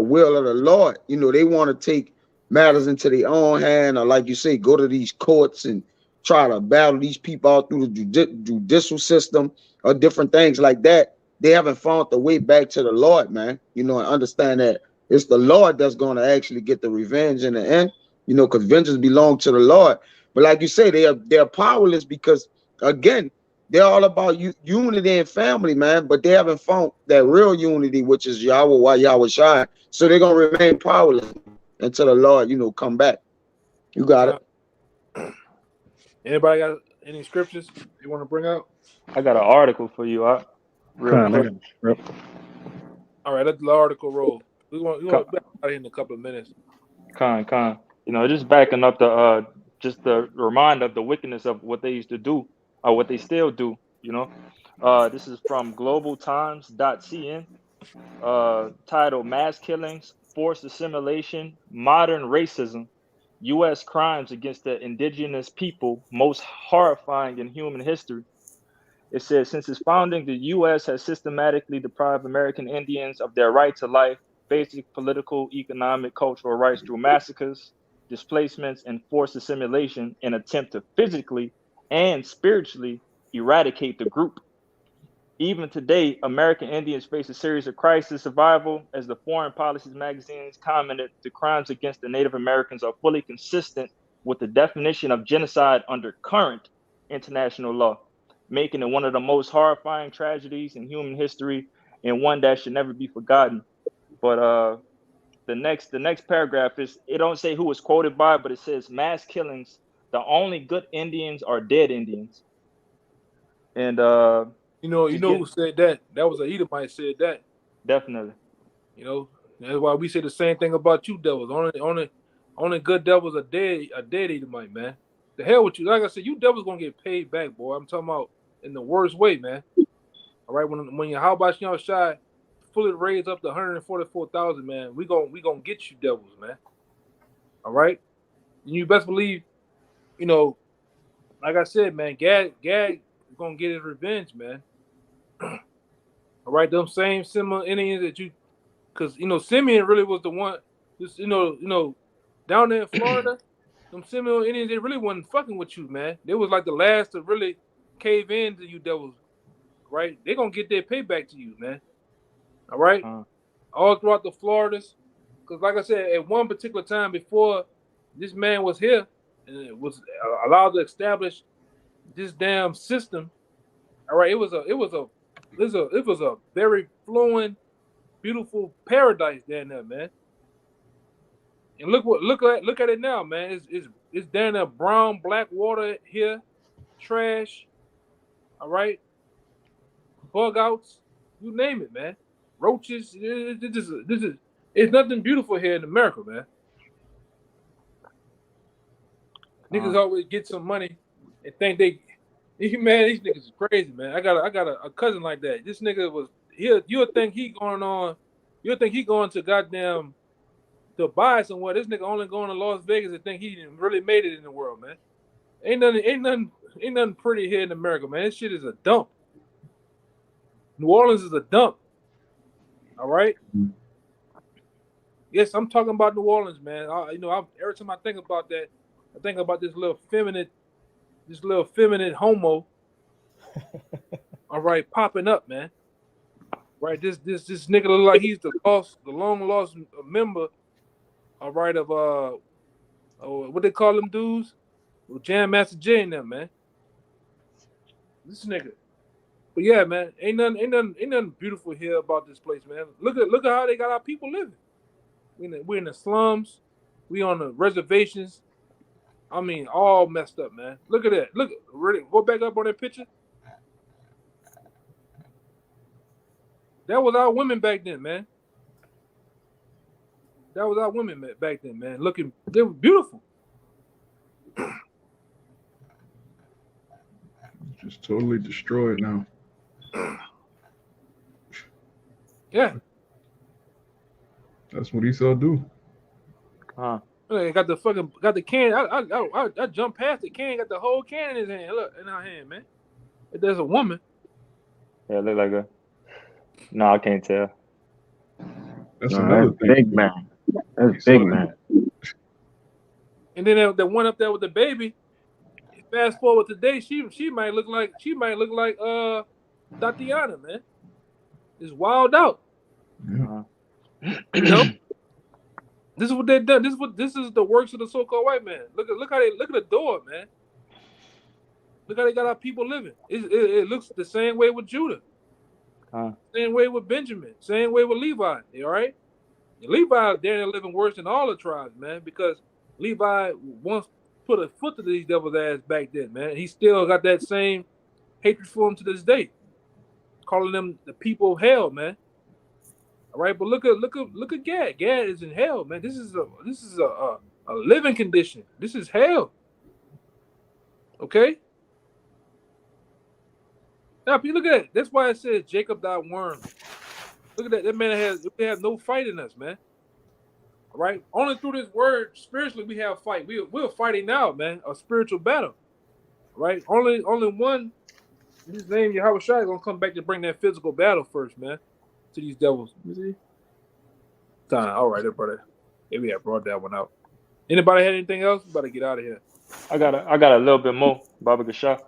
will of the Lord. They want to take matters into their own hand, or like you say, go to these courts and try to battle these people out through the judicial system or different things like that. They haven't found the way back to the Lord, man. And understand that it's the Lord that's going to actually get the revenge in the end, because vengeance belongs to the Lord. But like you say, they're powerless because, again, they're all about unity and family, man. But they haven't found that real unity, which is Yahweh, why Yahweh shine. So they're going to remain powerless until the Lord, come back. You got it. Anybody got any scriptures you want to bring out? I got an article for you. Real quick. All right, let the article roll. We want to be out in a couple of minutes. Con. Just backing up just the reminder of the wickedness of what they used to do, or what they still do. This is from globaltimes.cn, titled "Mass Killings, Forced Assimilation, Modern Racism." U.S. crimes against the indigenous people most horrifying in human history. It says, since its founding, the U.S. has systematically deprived American Indians of their right to life, basic political, economic, cultural rights through massacres, displacements, and forced assimilation in an attempt to physically and spiritually eradicate the group. Even today, American Indians face a series of crisis survival. As the Foreign Policies magazines commented, the crimes against the Native Americans are fully consistent with the definition of genocide under current international law, making it one of the most horrifying tragedies in human history and one that should never be forgotten. But the next paragraph is, it don't say who was quoted by, but it says mass killings. The only good Indians are dead Indians. And You know just who get said that? That was a Edomite said that. definitely. You know, that's why we say the same thing about you devils. Only good devils are dead Edomite, man. The hell with you. Like I said, you devils gonna get paid back, boy. I'm talking about in the worst way, man. All right, when your how about y'all shy fully raised up to 144,000, man, we gonna get you devils, man. All right, and you best believe, you know, like I said, man, Gad is gonna get his revenge, man. All right, them same similar Indians that you, because Simeon really was the one. Just down there in Florida, them Seminole Indians, they really wasn't fucking with you, man. They was like the last to really cave in to you devils, right? They gonna get their payback to you, man. All right, all throughout the Floridas, because like I said, at one particular time before this man was here and it was allowed to establish this damn system. All right, it was a very flowing, beautiful paradise down there, man. And look at it now, man. It's down there, brown, black water here, trash. All right, bug outs, you name it, man. Roaches. It's nothing beautiful here in America, man. Niggas always get some money and think man, these niggas is crazy, man. I got a cousin like that. This nigga was you'll think he going to goddamn Dubai somewhere. This nigga only going to Las Vegas and think he really made it in the world, man. Ain't nothing pretty here in America, man. This shit is a dump. New Orleans is a dump. All right. Yes, I'm talking about New Orleans, man. Every time I think about that, I think about this little feminine homo. All right, popping up, man. Right, this nigga look like he's the long lost member. All right, of what they call them dudes? Jam Master Jay and them, man. This nigga. But yeah, man, ain't nothing beautiful here about this place, man. Look at how they got our people living. We're in the slums. We on the reservations. I mean, all messed up, man. Look at that. Look, really, go back up on that picture. That was our women back then, man. That was our women back then, man. They were beautiful. Just totally destroyed now. Yeah. That's what Esau do. Got the can. I jumped past the can. Got the whole can in his hand. Look, in our hand, man. If there's a woman. Yeah, look like a. No, I can't tell. That's another thing. Big man. That's big man. And then the one up there with the baby. Fast forward today, she might look like Tatiana, man. It's wild out. Yeah. This is what they've done. This is the works of the so-called white man. Look at the door, man. Look how they got our people living. It looks the same way with Judah. Same way with Benjamin. Same way with Levi. All right? And Levi, they're living worse than all the tribes, man, because Levi once put a foot to these devil's ass back then, man. He still got that same hatred for them to this day, calling them the people of hell, man. All right, but look at Gad. Gad is in hell, man. This is a living condition. This is hell. Okay. Now, if you look at it, that's why it says Jacob thy worm. Look at that. That man we have no fight in us, man. Right? Only through this word, spiritually, we have fight. We're fighting now, man, a spiritual battle. Right? Only one. His name Yahweh Shai gonna come back to bring that physical battle first, man, to these devils. You see? Time. All right, everybody. Yeah, we have brought that one out. Anybody had anything else? We better get out of here. I got a little bit more, Baba Gasha.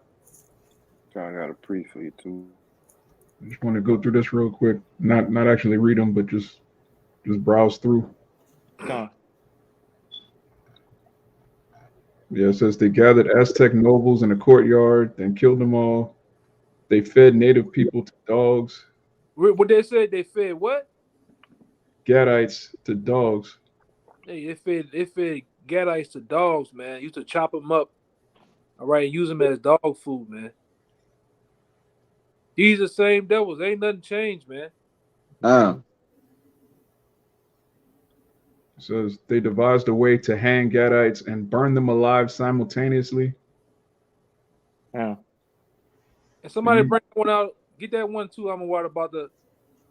I got a pre for you too. I just want to go through this real quick. Not actually read them, but just browse through. Con. Yeah, it says they gathered Aztec nobles in a courtyard, then killed them all. They fed native people to dogs. What they said? They fed what? Gadites to dogs. Hey, they fed Gadites to dogs, man. Used to chop them up, all right, and use them as dog food, man. These are the same devils. Ain't nothing changed, man. It says they devised a way to hang Gadites and burn them alive simultaneously. Yeah. And somebody bring one out. Get that one too. I'm gonna about the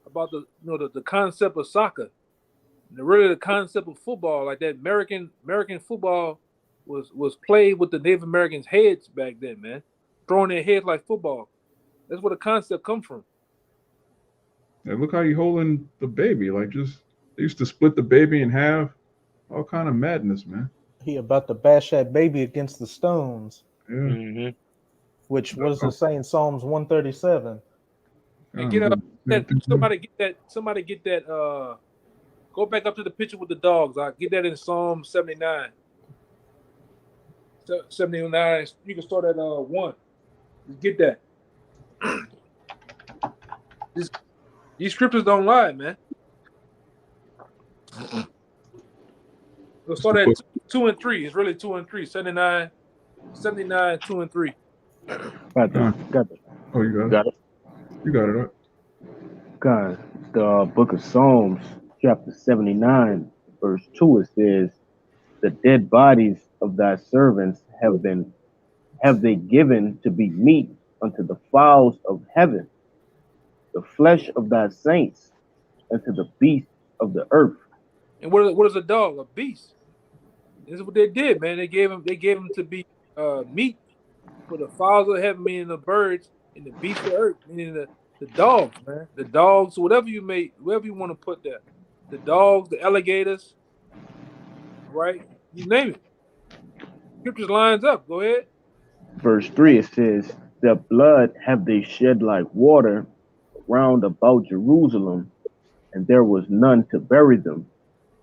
the concept of soccer. Really the concept of football, like that American football was played with the Native Americans' heads back then, man. Throwing their heads like football. That's where the concept come from. And look how you holding the baby. Like they used to split the baby in half. All kind of madness, man. He about to bash that baby against the stones. Yeah. Mm-hmm. Which was the saying Psalms 137. And get somebody get that go back up to the picture with the dogs. I get that in Psalm 79. 79. You can start at 1. Just get that. These scriptures don't lie, man. We'll start at 2 and 3. It's really 2 and 3. 79, 2 and 3. Got it. Oh, you got it. Got it. You got it. Right? God, the book of Psalms, chapter 79, verse 2, it says, "The dead bodies of thy servants have they given to be meat unto the fowls of heaven, the flesh of thy saints unto the beasts of the earth." And what is a dog? A beast. This is what they did, man. They gave him to be meat for the fowls of heaven, meaning the birds, and the beasts of earth, meaning the dogs, man. The dogs, whatever you want to put there. The dogs, the alligators, right? You name it. Scriptures lines up. Go ahead. Verse 3, it says, "The blood have they shed like water round about Jerusalem, and there was none to bury them."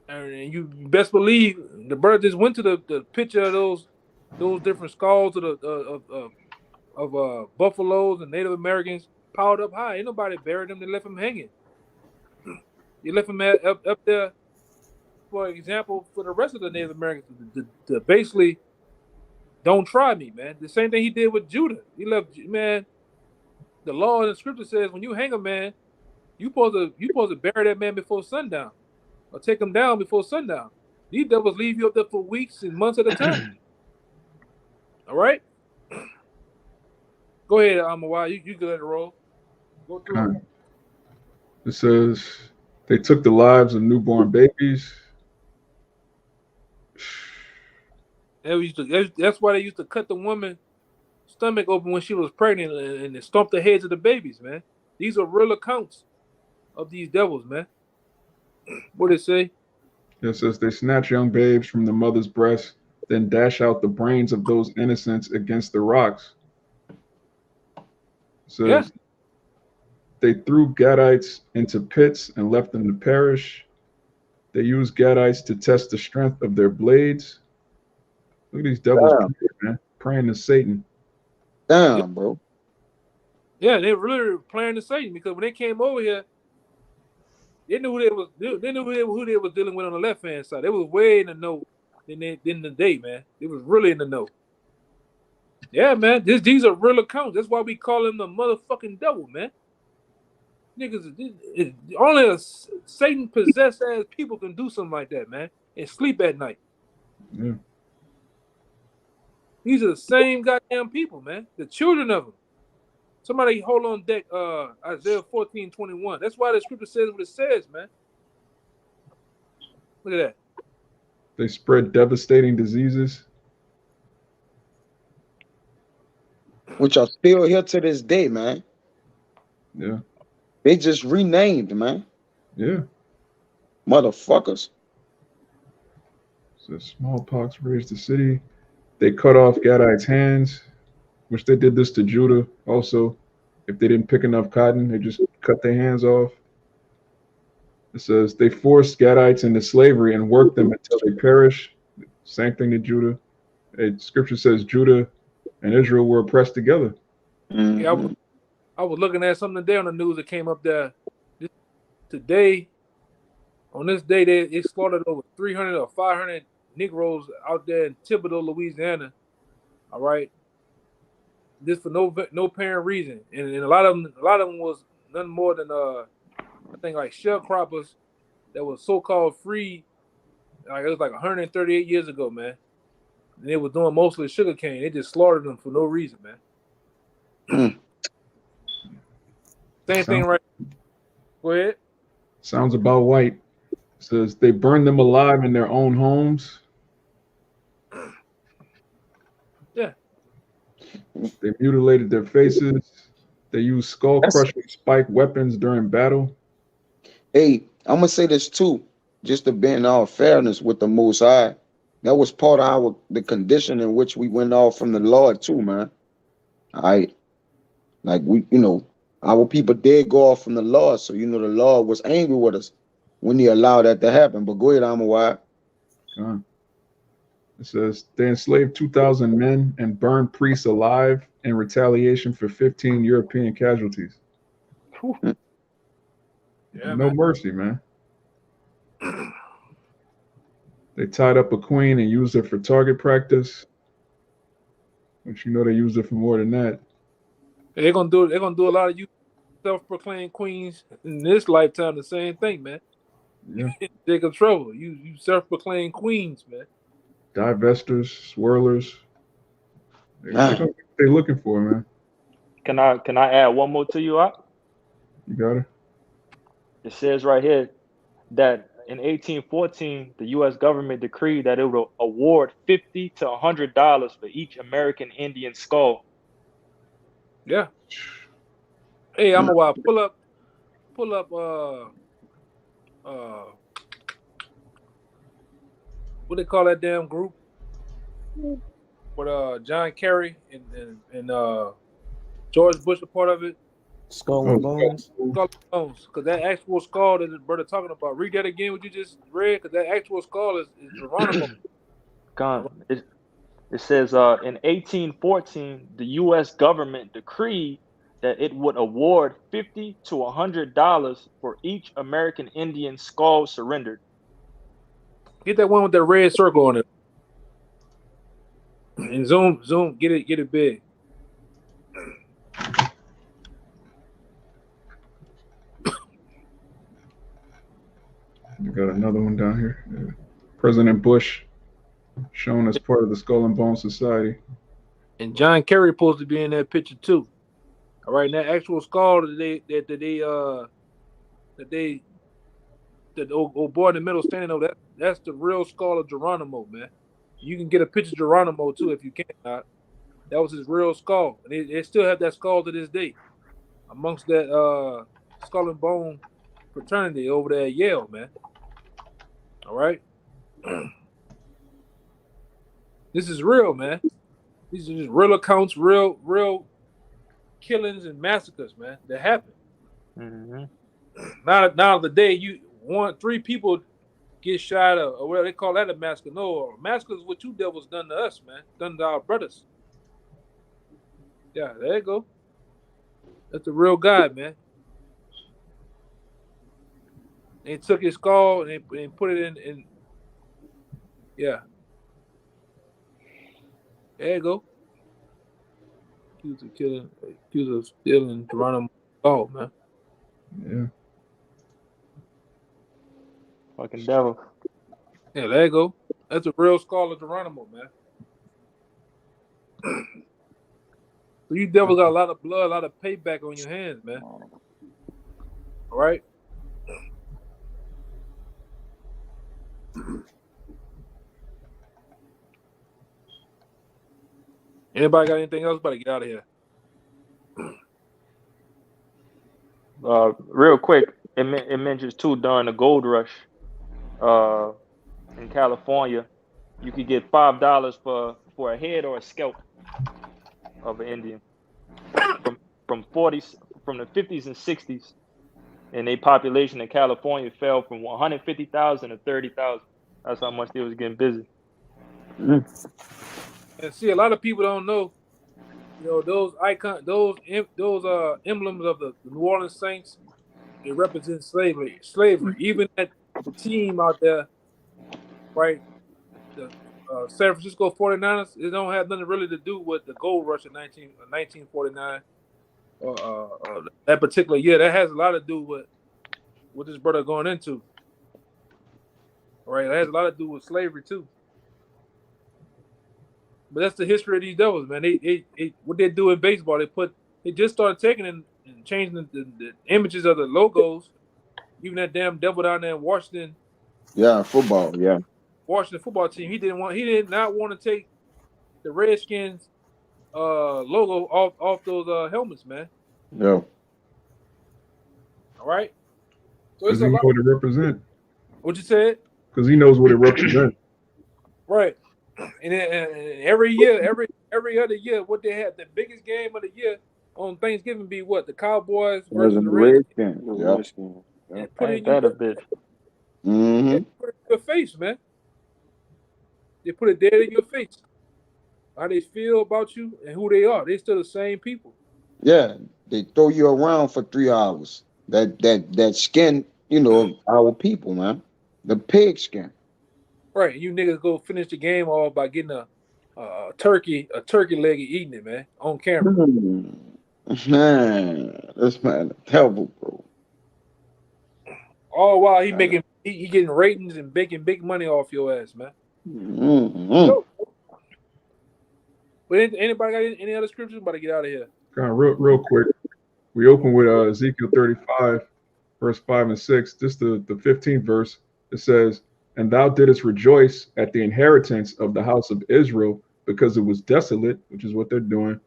And you best believe the bird just went to the picture of those different skulls of buffaloes and Native Americans piled up high. Ain't nobody buried them. They left them hanging. You left them up there, for example, for the rest of the Native Americans to basically don't try me, man. The same thing he did with Judah. He left, man. The law and the scripture says when you hang a man, you supposed to bury that man before sundown, or take him down before sundown. These devils leave you up there for weeks and months at a time. All right. Go ahead, Amawai. You good at the roll. Go through it. It says they took the lives of newborn babies. That's why they used to cut the woman's stomach open when she was pregnant and stomp the heads of the babies, man. These are real accounts of these devils, man. What did it say? It says they snatch young babes from the mother's breast, then dash out the brains of those innocents against the rocks. It says they threw Gadites into pits and left them to perish. They used Gadites to test the strength of their blades. Look at these devils, man, praying to Satan. Damn, bro. Yeah, they really were playing to Satan, because when they came over here, they knew who they was dealing with on the left hand side. They was way in the know in the day, man. They was really in the know. Yeah, man. These are real accounts. That's why we call them the motherfucking devil, man. Niggas, only a Satan possessed ass people can do something like that, man, and sleep at night. Yeah. These are the same goddamn people, man. The children of them. Somebody hold on deck, Isaiah 14:21. That's why the scripture says what it says, man. Look at that. They spread devastating diseases. which are still here to this day, man. Yeah, They just renamed, man. yeah. Motherfuckers. So smallpox raised the city. They cut off Gadites' hands, which they did this to Judah also. If they didn't pick enough cotton, they just cut their hands off. It says they forced Gadites into slavery and worked them until they perish. Same thing to Judah. Scripture says Judah and Israel were oppressed together. Yeah, Mhm. I was looking at something today on the news that came up there. Today, on this day, they slaughtered over 300 or 500 Negroes out there in Thibodaux, Louisiana. All right, this for no apparent reason, and a lot of them was nothing more than I think like sharecroppers that was so-called free. Like it was like 138 years ago, man. And they was doing mostly sugar cane. They just slaughtered them for no reason, man. Mm. Same thing, right? Go ahead. Sounds about white. It says they burned them alive in their own homes. Yeah. They mutilated their faces. They used skull-crushing spike weapons during battle. Hey, I'm gonna say this too, just to be in all fairness with the Most High. That was part of the condition in which we went off from the Lord too, man. All right, like our people did go off from the Lord, so the Lord was angry with us when He allowed that to happen. But go ahead, Amawai. It says they enslaved 2,000 men and burned priests alive in retaliation for 15 European casualties. Yeah, No man. mercy, man. They tied up a queen and used her for target practice. Which they used her for more than that. They're gonna do a lot of you self-proclaimed queens in this lifetime. The same thing, man. Yeah. Jacob Trouble. You self-proclaimed queens, man. Divestors, swirlers. They're looking for, man. Can I add one more to you, Op? You got it. It says right here that in 1814, the U.S. government decreed that it would award $50 to $100 for each American Indian skull. Yeah. Hey, I'm a while. Pull up. What they call that damn group? With John Kerry and George Bush a part of it. Skull and Bones. Skull and Bones, because that actual skull that the brother talking about. Read that again. What you just read, because that actual skull is Geronimo. It says in 1814, the U.S. government decreed that it would award $50 to $100 for each American Indian skull surrendered. Get that one with that red circle on it, and zoom, get it big. You got another one down here. Yeah. President Bush shown as part of the Skull and Bone Society. And John Kerry supposed to be in that picture too. All right, and that actual skull that old boy in the middle standing over, that's the real skull of Geronimo, man. You can get a picture of Geronimo too if you cannot. That was his real skull, and they still have that skull to this day amongst that skull and bone fraternity over there at Yale, man. All right, this is real, man. These are just real accounts, real killings and massacres, man, that happen. Mm-hmm. Now the day three people get shot or whatever they call that a massacre. No, a massacre is what you devils done to us, man. Done to our brothers. Yeah, there you go. That's the real guy, man. They took his skull and they put it in. Yeah. There you go. Accused of stealing Geronimo skull, man. Yeah. Fucking devil. Yeah, there you go. That's a real skull of Geronimo, man. So you devils got a lot of blood, a lot of payback on your hands, man. All right? Anybody got anything else? Better get out of here. Real quick, it mentions too during the gold rush, in California, you could get $5 for a head or a scalp of an Indian from 40s from the 50s and 60s, and their population in California fell from 150,000 to 30,000. That's how much they was getting busy. And see, a lot of people don't know, those emblems of the New Orleans Saints. It represents slavery. Even that the team out there, right? The San Francisco 49ers, it don't have nothing really to do with the gold rush in 1949 or that particular year. That has a lot to do with what this brother going into. Right? It has a lot to do with slavery too. But that's the history of these devils, man. They what they do in baseball, they just started taking and changing the images of the logos. Even that damn devil down there in Washington. Yeah, football. Yeah. Washington football team. He did not want to take the Redskins logo off those helmets, man. Yeah. All right. So Because it's he a knows lot. what it represents. What you said? Because he knows what it represents. Right. And every year, every other year, what they had, the biggest game of the year on Thanksgiving be what? The Cowboys versus the Redskins. The Yep. Redskins. Yep. And put it Ain't in that a bitch? Mm-hmm. put it in your face, man. They put it dead in your face. How they feel about you and who they are. They still the same people. Yeah. They throw you around for 3 hours. That skin, of our people, man. The pig skin. Right. You niggas go finish the game all by getting a turkey leg and eating it, man, on camera. Man, this man terrible, bro. All while he getting ratings and making big money off your ass, man. Mm-hmm. But anybody got any other scriptures? About to get out of here. Kind of real quick. We open with Ezekiel 35, verse 5 and 6. This the 15th verse. It says, "And thou didst rejoice at the inheritance of the house of Israel, because it was desolate," which is what they're doing.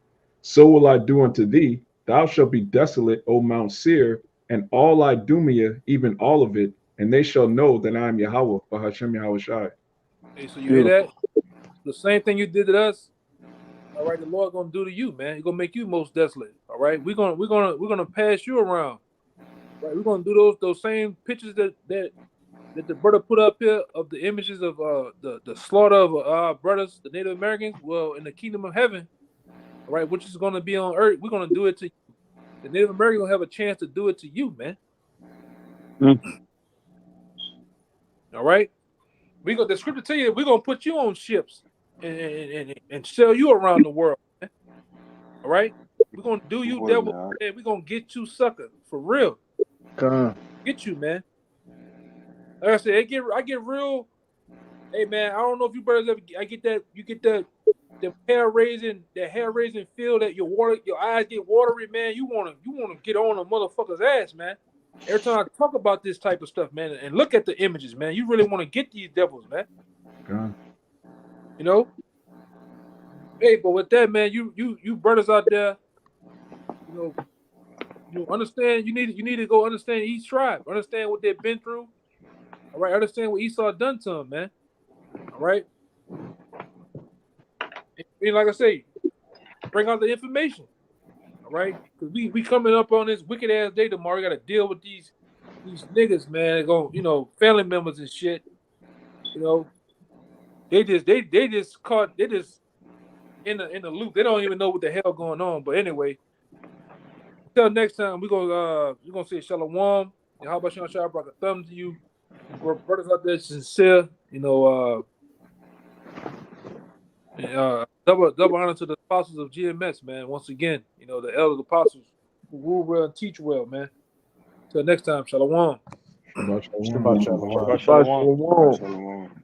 "So will I do unto thee. Thou shalt be desolate, O Mount Seir, and all Idumea, even all of it, and they shall know that I am Yahweh, Bahashem Yahweh Shai." Hey, so you hear that? The same thing you did to us. All right, the Lord gonna do to you, man. He's gonna make you most desolate. All right, we're gonna pass you around. Right, we're gonna do those same pictures that the brother put up here of the images of the slaughter of our brothers, the Native Americans. Well, in the kingdom of heaven, all right, which is gonna be on earth, we're gonna do it to you. The Native Americans gonna have a chance to do it to you, man. All right, the scripture tell you we're gonna put you on ships and sell you around the world, man. All right, we're gonna do you devil, man. We're gonna get you sucker for real. Get you, man. Like I said, I get real. Hey, man, I don't know if you brothers ever. You get the hair raising feel that your eyes get watery, man. You wanna get on a motherfucker's ass, man. Every time I talk about this type of stuff, man, and look at the images, man, you really want to get these devils, man. God. Hey, but with that, man, you brothers out there, you understand. You need to go understand each tribe, understand what they've been through. All right, understand what Esau done to them, man. All right, and like I say, bring out the information. All right, because we coming up on this wicked ass day tomorrow. We got to deal with these niggas, man. Go, family members and shit. They just in the loop. They don't even know what the hell going on. But anyway, until next time, we're gonna say shalom. And how about Sean brought a thumb to you, brothers out there sincere. Double honor to the apostles of GMS, man. Once again, the elder apostles who rule well and teach well, man. Till next time, shalom. Shabbat shalom. Shabbat shalom. Shabbat shalom. Shalom. Shalom.